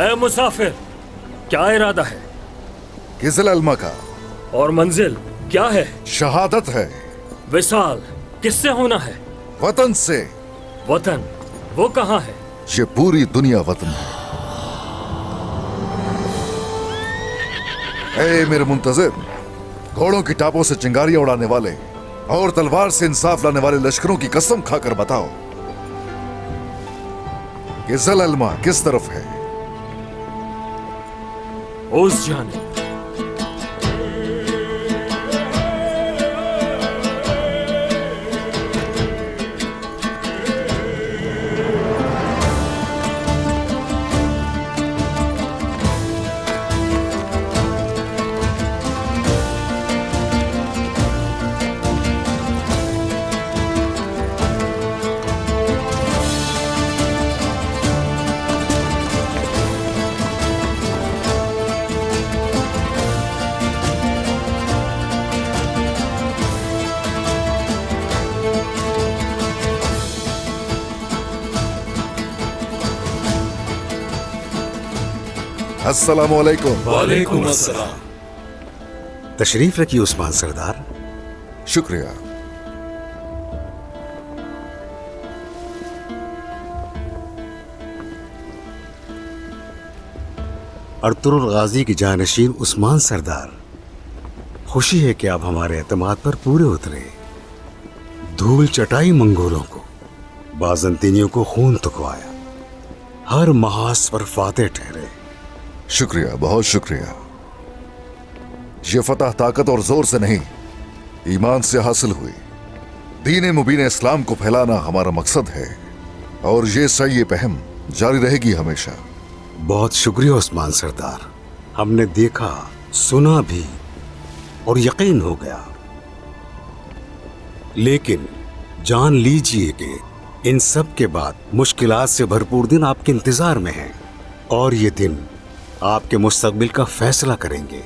اے مسافر، کیا ارادہ ہے؟ गिज़ल अलमा का اور منزل کیا ہے؟ शहादत है। وصال کس سے ہونا ہے؟ वतन से। وطن وہ کہاں ہے؟ ये पूरी दुनिया वतन है। ए मेरे मुंतजिर, घोड़ों की टापों से चिंगारियां उड़ाने वाले और तलवार से इंसाफ लाने वाले लश्करों की कसम खाकर बताओ, गिज़ल अलमा किस तरफ है? उस जाने। अस्सलामु अलैकुम। वालेकुम अस्सलाम। तशरीफ रखिए उस्मान सरदार। शुक्रिया। अर्तुरुल गाजी की जानशीन उस्मान सरदार, खुशी है कि आप हमारे एतमाद पर पूरे उतरे। धूल चटाई मंगोलों को, बाज़ंतीनियों को खून थुकवाया, हर महास पर फातेह ठहरे। शुक्रिया, बहुत शुक्रिया। ये फतह ताकत और जोर से नहीं, ईमान से हासिल हुई। दीन मुबीन इस्लाम को फैलाना हमारा मकसद है और ये सही पहम जारी रहेगी हमेशा। बहुत शुक्रिया उस्मान सरदार। हमने देखा, सुना भी और यकीन हो गया। लेकिन जान लीजिए कि इन सब के बाद मुश्किलात से भरपूर दिन आपके इंतजार में हैं और ये दिन आपके मुस्तकबिल का फैसला करेंगे।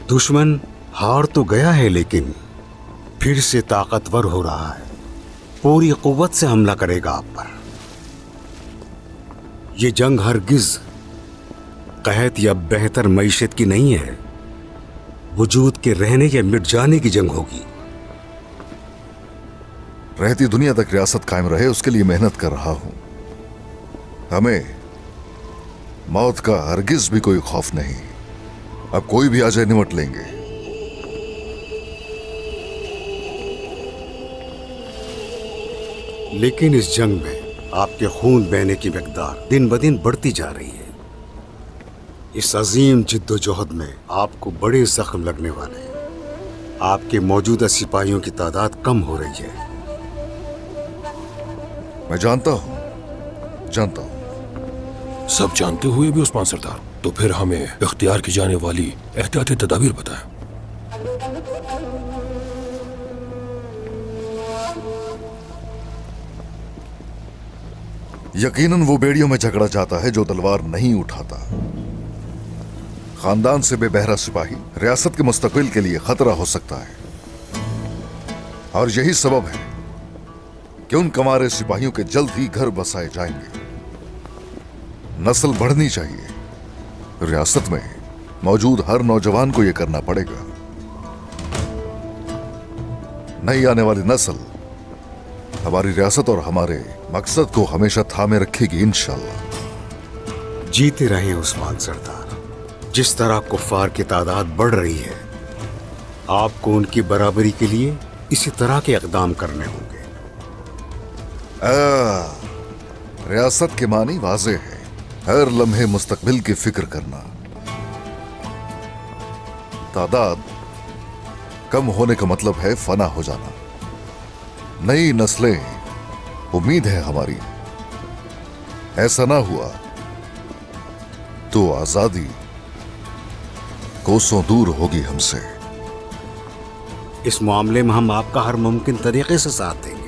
दुश्मन हार तो गया है लेकिन फिर से ताकतवर हो रहा है, पूरी कुव्वत से हमला करेगा आप पर। ये जंग हरगिज कहत या बेहतर मईशत की नहीं है, वजूद के रहने या मिट जाने की जंग होगी। रहती दुनिया तक रियासत कायम रहे उसके लिए मेहनत कर रहा हूं। हमें मौत का हरगिज भी कोई खौफ नहीं। अब कोई भी आ जाए निमट लेंगे। लेकिन इस जंग में आपके खून बहने की मिकदार दिन ब दिन बढ़ती जा रही है। इस अजीम जिद्दोजहद में आपको बड़े जख्म लगने वाले हैं। आपके मौजूदा सिपाहियों की तादाद कम हो रही है। मैं जानता हूं। सब जानते हुए भी उस्मान सरदार, तो फिर हमें इख्तियार की जाने वाली एहतियाती तदाबीर बताएं। यकीनन वो बेड़ियों में झगड़ा जाता है जो तलवार नहीं उठाता। खानदान से बेबहरा सिपाही रियासत के मुस्तकबिल के लिए खतरा हो सकता है और यही सबब है कि उन कमारे सिपाहियों के जल्द ही घर बसाए जाएंगे। नस्ल बढ़नी चाहिए। रियासत में मौजूद हर नौजवान को यह करना पड़ेगा। नई आने वाली नस्ल हमारी रियासत और हमारे मकसद को हमेशा थामे रखेगी इंशाअल्लाह। जीते रहे उस्मान सरदार। जिस तरह कुफ्फार की तादाद बढ़ रही है, आपको उनकी बराबरी के लिए इसी तरह के इक़दाम करने होंगे। रियासत के मानी वाज़ेह है, हर लम्हे मुस्तकबिल की फिक्र करना। तादाद कम होने का मतलब है फना हो जाना। नई नस्लें उम्मीद है हमारी। ऐसा ना हुआ तो आजादी कोसों दूर होगी हमसे। इस मामले में हम आपका हर मुमकिन तरीके से साथ देंगे।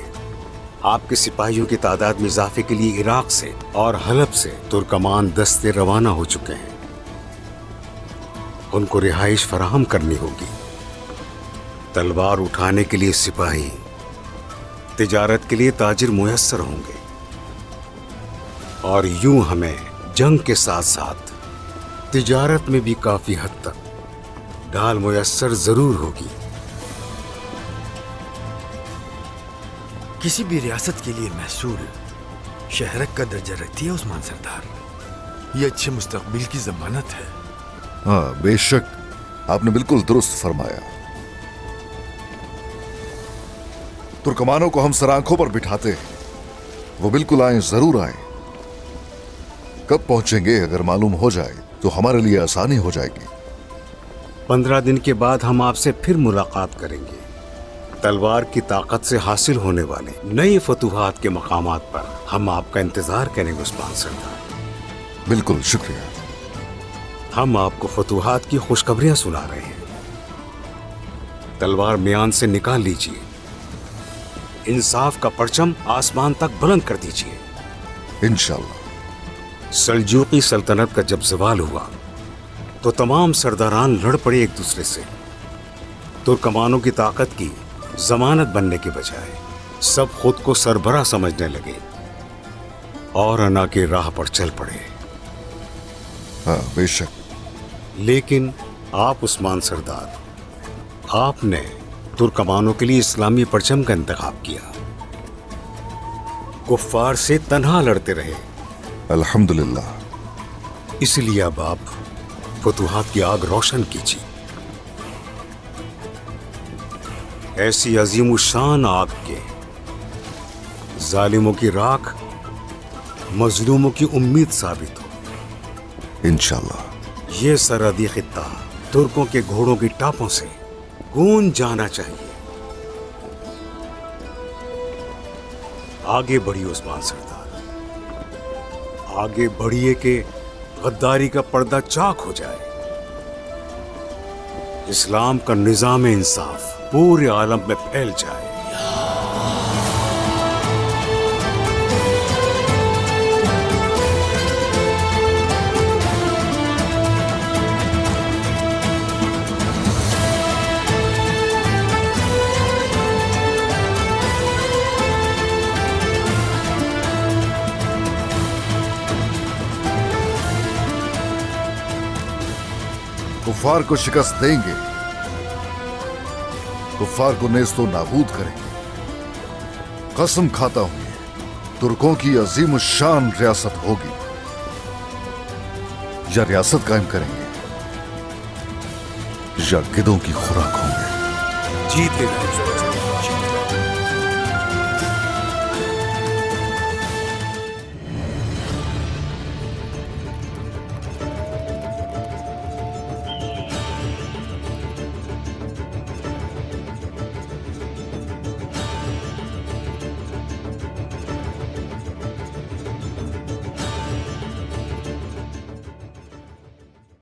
आपके सिपाहियों की तादाद में इजाफे के लिए इराक से और हलब से तुर्कमान दस्ते रवाना हो चुके हैं। उनको रिहाइश फराहम करनी होगी। तलवार उठाने के लिए सिपाही, तिजारत के लिए ताजिर मुयस्सर होंगे। और यूं हमें जंग के साथ साथ तिजारत में भी काफी हद तक ढाल मुयस्सर जरूर होगी। किसी भी रियासत के लिए महसूल शहरक का दर्जा रखती है उस्मान सरदार। ये अच्छे मुस्तकबिल की जमानत है। हाँ बेशक, आपने बिल्कुल दुरुस्त फरमाया। तुर्कमानों को हम सर आंखों पर बिठाते हैं, वो बिल्कुल आए, जरूर आए। कब पहुंचेंगे अगर मालूम हो जाए तो हमारे लिए आसानी हो जाएगी। 15 दिन के बाद हम आपसे फिर मुलाकात करेंगे। तलवार की ताकत से हासिल होने वाले नई फतूहात के मकामात पर हम आपका इंतजार करेंगे उस्मान सरदार। बिल्कुल, शुक्रिया। हम आपको फतूहात की खुशखबरियां सुना रहे हैं। तलवार म्यान से निकाल लीजिए, इंसाफ का परचम आसमान तक बुलंद कर दीजिए। इंशाल्लाह। सल्जूकी सल्तनत का जब ज़वाल हुआ तो तमाम सरदारान लड़ पड़े एक दूसरे से। तुर्कमानों की ताकत की जमानत बनने के बजाय सब खुद को सरबरा समझने लगे और अना की राह पर चल पड़े। हाँ बेशक। लेकिन आप उस्मान सरदार, आपने तुर्कमानों के लिए इस्लामी परचम का इंतखाब किया, कुफ्फार से तन्हा लड़ते रहे। अल्हम्दुलिल्लाह। इसलिए अब आप फतूहात की आग रोशन कीजिए। ऐसी अजीमुशान आग के जालिमों की राख मजलूमों की उम्मीद साबित हो। इंशाल्लाह। ये सरहदी खित्ता तुर्कों के घोड़ों की टापों से गूंज जाना चाहिए। आगे बढ़िए उस्मान सरदार, आगे बढ़िए कि गद्दारी का पर्दा चाक हो जाए। इस्लाम का निजाम इंसाफ पूरे आलम में फैल जाए। कुफ्फार को शिकस्त देंगे, कुफ्फार को नेस्तो नाबूद करेंगे। कसम खाता हूं ये तुर्कों की अजीम शान रियासत होगी। या रियासत कायम करेंगे या गिदों की खुराक होंगे। जीते रहे।